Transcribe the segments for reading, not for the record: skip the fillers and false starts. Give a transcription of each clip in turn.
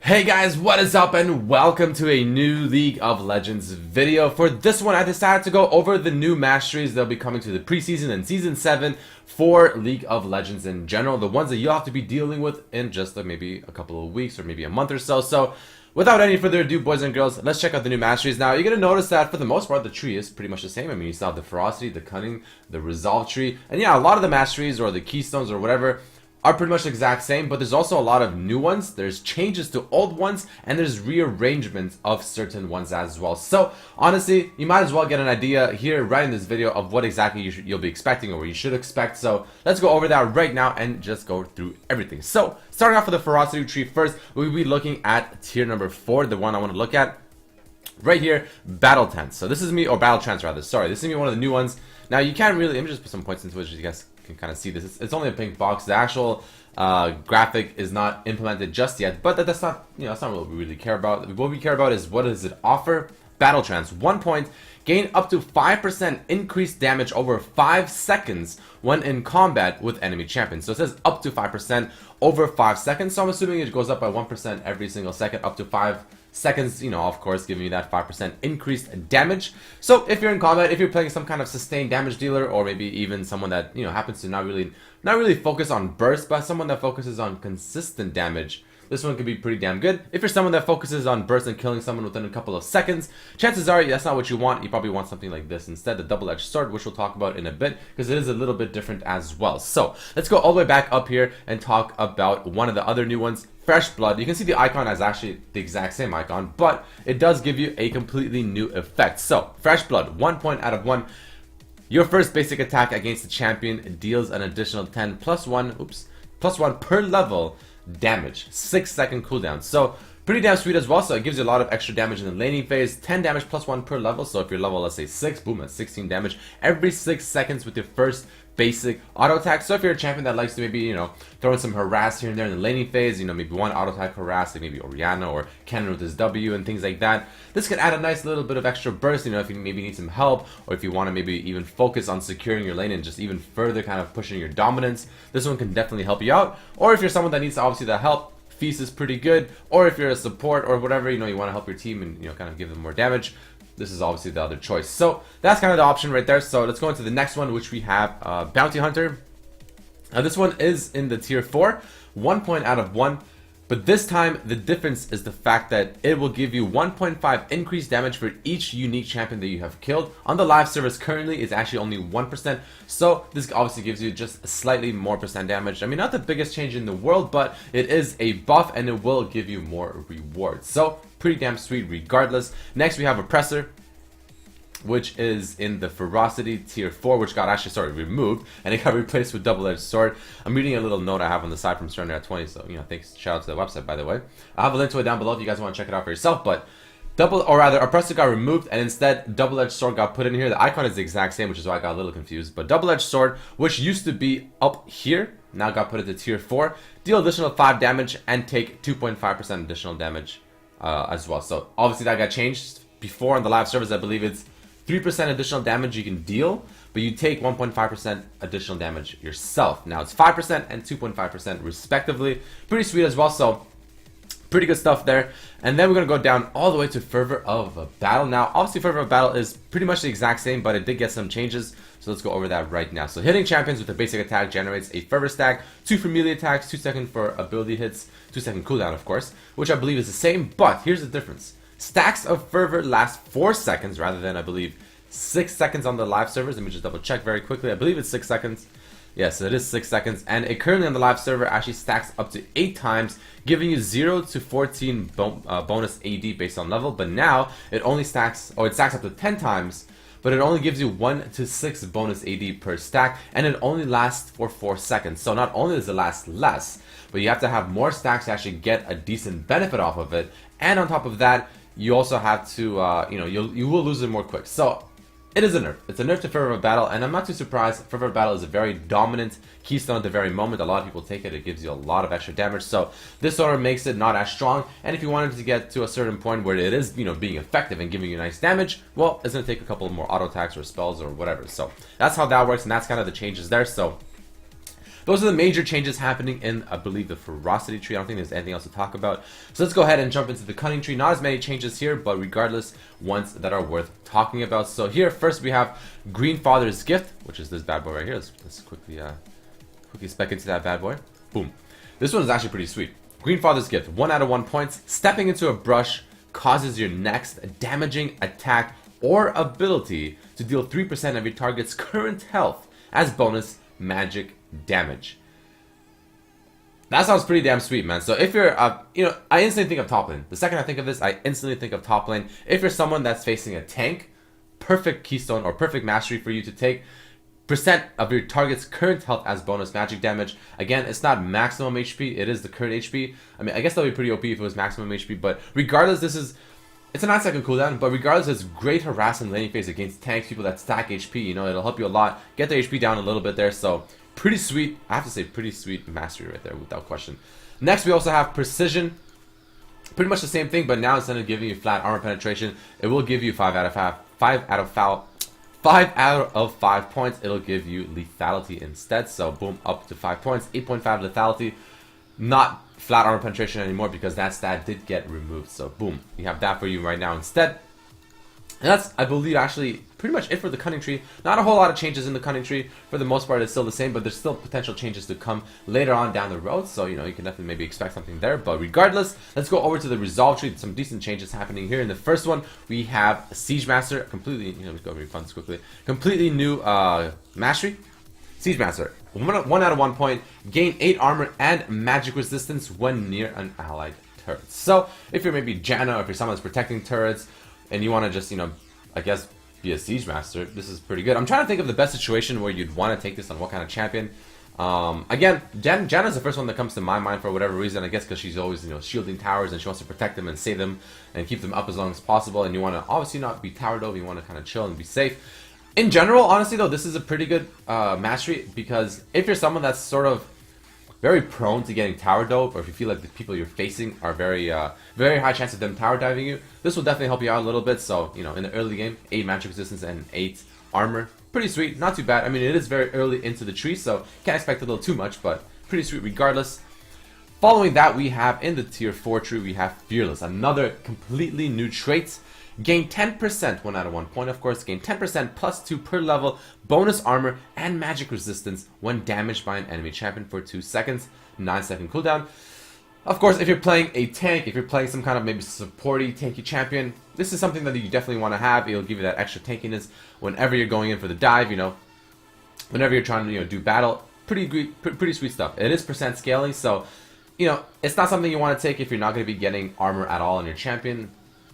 Hey guys, what is up and welcome to a new League of Legends video. For this one, I decided to go over the new masteries that'll be coming to the preseason and season 7 for League of Legends in general. The ones that you'll have to be dealing with in just maybe a couple of weeks or maybe a month or so. So without any further ado, boys and girls, let's check out the new masteries. Now, you're going to notice that for the most part, the tree is pretty much the same. I mean, you still have the ferocity, the cunning, the resolve tree. And yeah, a lot of the masteries or the keystones or whatever are pretty much the exact same, but there's also a lot of new ones, there's changes to old ones, and there's rearrangements of certain ones as well. So honestly, you might as well get an idea here right in this video of what exactly you'll be expecting or what you should expect. So let's go over that right now and just go through everything. So starting off with the ferocity tree first, we'll be looking at tier number 4, the one I want to look at right here, battle tents. So this is me, or battle trance rather, sorry, this is me, one of the new ones. Now you can't really, let me just put some points into it so you guys can kind of see this. It's only a pink box. The actual graphic is not implemented just yet, but that's not, that's not what we really care about. What we care about is what does it offer. Battle trance, 1 point, gain up to 5% increased damage over 5 seconds when in combat with enemy champions. So it says up to 5% over 5 seconds, so I'm assuming it goes up by 1% every single second, up to 5 seconds, of course, giving you that 5% increased damage. So if you're in combat, if you're playing some kind of sustained damage dealer, or maybe even someone that happens to not really focus on burst, but someone that focuses on consistent damage, this one could be pretty damn good. If you're someone that focuses on burst and killing someone within a couple of seconds, chances are that's not what you want. You probably want something like this instead, the double-edged sword, which we'll talk about in a bit, because it is a little bit different as well. So let's go all the way back up here and talk about one of the other new ones, Fresh Blood. You can see the icon is actually the exact same icon, but it does give you a completely new effect. So Fresh Blood, 1 point out of 1. Your first basic attack against the champion deals an additional 10 plus 1 per level damage, 6-second cooldown. So pretty damn sweet as well. So it gives you a lot of extra damage in the laning phase, 10 damage plus 1 per level. So if you're level, let's say 6, boom, that's 16 damage every 6 seconds with your first basic auto attack. So if you're a champion that likes to maybe throw in some harass here and there in the laning phase, maybe one auto attack harass, like maybe Orianna or Kennen with his W and things like that, this can add a nice little bit of extra burst. If you maybe need some help, or if you want to maybe even focus on securing your lane and just even further kind of pushing your dominance, this one can definitely help you out. Or if you're someone that needs obviously the help, Feast is pretty good. Or if you're a support or whatever, you want to help your team and kind of give them more damage, this is obviously the other choice. So that's kind of the option right there. So let's go into the next one, which we have Bounty Hunter. Now this one is in the tier 4, 1 point out of 1. But this time, the difference is the fact that it will give you 1.5 increased damage for each unique champion that you have killed. On the live servers currently, it's actually only 1%. So this obviously gives you just slightly more percent damage. I mean, not the biggest change in the world, but it is a buff and it will give you more rewards. So pretty damn sweet regardless. Next, we have Oppressor, which is in the ferocity tier 4, which got removed, and it got replaced with double-edged sword. I'm reading a little note I have on the side from Surrender at 20, so thanks, shout out to the website, by the way. I'll have a link to it down below if you guys want to check it out for yourself. But Oppressor got removed, and instead double-edged sword got put in here. The icon is the exact same, which is why I got a little confused. But double-edged sword, which used to be up here, now got put into tier 4, deal additional 5 damage and take 2.5% additional damage as well. So obviously that got changed. Before on the live servers, I believe it's 3% additional damage you can deal, but you take 1.5% additional damage yourself. Now it's 5% and 2.5% respectively. Pretty sweet as well, so pretty good stuff there. And then we're going to go down all the way to Fervor of Battle. Now, obviously Fervor of Battle is pretty much the exact same, but it did get some changes, so let's go over that right now. So hitting champions with a basic attack generates a Fervor stack, 2 for melee attacks, 2 seconds for ability hits, 2 second cooldown of course, which I believe is the same, but here's the difference. Stacks of Fervor last 4 seconds rather than, I believe, 6 seconds on the live servers. Let me just double check very quickly. I believe it's 6 seconds. Yes, it is 6 seconds. And it currently on the live server actually stacks up to 8 times, giving you 0 to 14 bonus AD based on level. But now it only stacks, or it stacks up to 10 times, but it only gives you 1 to 6 bonus AD per stack, and it only lasts for 4 seconds. So not only does it last less, but you have to have more stacks to actually get a decent benefit off of it. And on top of that, you also have to, you will lose it more quick. So it is a nerf. It's a nerf to Fervor of Battle, and I'm not too surprised. Fervor of Battle is a very dominant keystone at the very moment. A lot of people take it. It gives you a lot of extra damage. So this sort of makes it not as strong. And if you wanted to get to a certain point where it is, being effective and giving you nice damage, well, it's going to take a couple more auto attacks or spells or whatever. So that's how that works, and that's kind of the changes there. So those are the major changes happening in, I believe, the ferocity tree. I don't think there's anything else to talk about. So let's go ahead and jump into the cunning tree. Not as many changes here, but regardless, ones that are worth talking about. So here, first we have Green Father's Gift, which is this bad boy right here. Let's quickly spec into that bad boy. Boom. This one is actually pretty sweet. Green Father's Gift, 1 out of 1 points. Stepping into a brush causes your next damaging attack or ability to deal 3% of your target's current health as bonus magic damage. That sounds pretty damn sweet, man. So if you're, I instantly think of top lane. The second I think of this, I instantly think of top lane. If you're someone that's facing a tank, perfect keystone or perfect mastery for you to take percent of your target's current health as bonus magic damage. Again, it's not maximum HP, it is the current HP. I mean, I guess that would be pretty OP if it was maximum HP, but regardless, it's a 9-second cooldown, but regardless, it's great harass in laning phase against tanks, people that stack HP, you know, it'll help you a lot. Get the HP down a little bit there, so pretty sweet. I have to say, pretty sweet mastery right there, without question. Next, we also have Precision. Pretty much the same thing, but now instead of giving you flat armor penetration, it will give you 5 out of 5 points. It'll give you lethality instead. So boom, up to 5 points. 8.5 lethality. Not flat armor penetration anymore because that stat did get removed. So boom, you have that for you right now instead. And that's, I believe, actually pretty much it for the cunning tree. Not a whole lot of changes in the cunning tree. For the most part, it's still the same, but there's still potential changes to come later on down the road. So, you know, you can definitely maybe expect something there. But regardless, let's go over to the resolve tree. Some decent changes happening here. In the first one, we have Siege Master. Completely, let's go refund this quickly. Completely new mastery. Siege Master. 1 out of 1 point. Gain 8 armor and magic resistance when near an allied turret. So, if you're maybe Janna, or if you're someone that's protecting turrets, and you want to just, I guess, be a Siege Master, this is pretty good. I'm trying to think of the best situation where you'd want to take this on what kind of champion. Again, Janna's the first one that comes to my mind for whatever reason. I guess because she's always, shielding towers and she wants to protect them and save them and keep them up as long as possible. And you want to obviously not be towered over. You want to kind of chill and be safe. In general, honestly though, this is a pretty good mastery because if you're someone that's sort of very prone to getting tower dope, or if you feel like the people you're facing are very high chance of them tower diving you, this will definitely help you out a little bit. So, in the early game, 8 magic resistance and 8 armor. Pretty sweet, not too bad. I mean, it is very early into the tree, so can't expect a little too much, but pretty sweet regardless. Following that, we have in the tier 4 tree, we have Fearless, another completely new trait. Gain 10%, 1 out of 1 point of course, gain 10% plus 2 per level, bonus armor and magic resistance when damaged by an enemy champion for 2 seconds, 9-second cooldown. Of course, if you're playing a tank, if you're playing some kind of maybe supporty, tanky champion, this is something that you definitely want to have. It'll give you that extra tankiness whenever you're going in for the dive, whenever you're trying to do battle. Pretty sweet stuff. It is percent scaling, so it's not something you want to take if you're not going to be getting armor at all on your champion.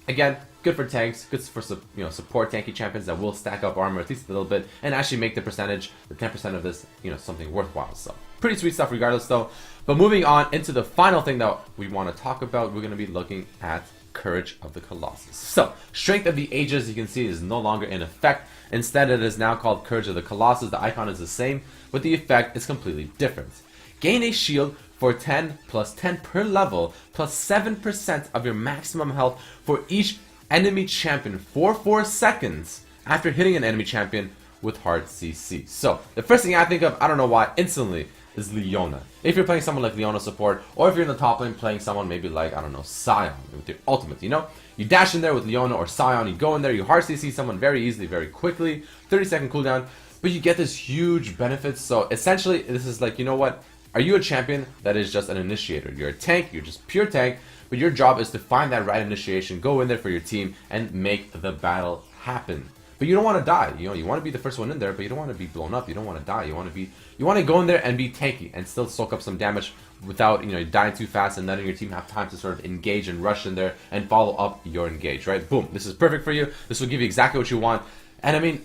Again, good for tanks, good for support tanky champions that will stack up armor at least a little bit and actually make the percentage, the 10% of this, something worthwhile. So pretty sweet stuff regardless though. But moving on into the final thing that we want to talk about, we're going to be looking at Courage of the Colossus. So, Strength of the Ages, you can see, is no longer in effect. Instead, it is now called Courage of the Colossus. The icon is the same, but the effect is completely different. Gain a shield for 10 plus 10 per level, plus 7% of your maximum health for each enemy champion for 4 seconds after hitting an enemy champion with hard CC. So, the first thing I think of, I don't know why, instantly, is Leona. If you're playing someone like Leona support, or if you're in the top lane playing someone maybe like, I don't know, Sion with your ultimate, You dash in there with Leona or Sion, you go in there, you hard CC someone very easily, very quickly, 30-second cooldown, but you get this huge benefit. So essentially, this is like, what? Are you a champion that is just an initiator? You're a tank, you're just pure tank, but your job is to find that right initiation, go in there for your team, and make the battle happen. But you don't want to die. You want to be the first one in there, but you don't want to be blown up. You don't want to die. You want to go in there and be tanky and still soak up some damage without dying too fast and letting your team have time to sort of engage and rush in there and follow up your engage. Right? Boom. This is perfect for you. This will give you exactly what you want. And I mean,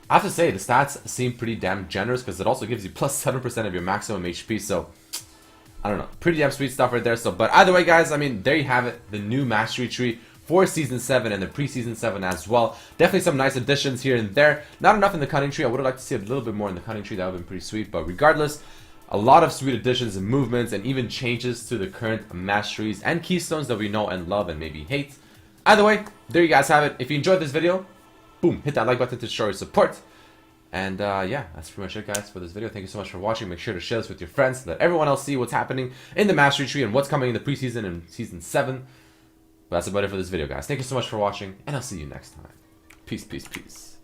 I have to say the stats seem pretty damn generous because it also gives you plus 7% of your maximum HP. So I don't know, pretty damn sweet stuff right there. So, but either way, guys, I mean, there you have it, the new mastery tree for Season 7 and the pre-Season 7 as well. Definitely some nice additions here and there. Not enough in the cunning tree. I would have liked to see a little bit more in the cunning tree. That would have been pretty sweet. But regardless, a lot of sweet additions and movements and even changes to the current masteries and keystones that we know and love and maybe hate. Either way, there you guys have it. If you enjoyed this video, boom, hit that like button to show your support. And yeah, that's pretty much it, guys, for this video. Thank you so much for watching. Make sure to share this with your friends. Let everyone else see what's happening in the Mastery Tree and what's coming in the preseason and Season 7. But that's about it for this video, guys. Thank you so much for watching, and I'll see you next time. Peace, peace, peace.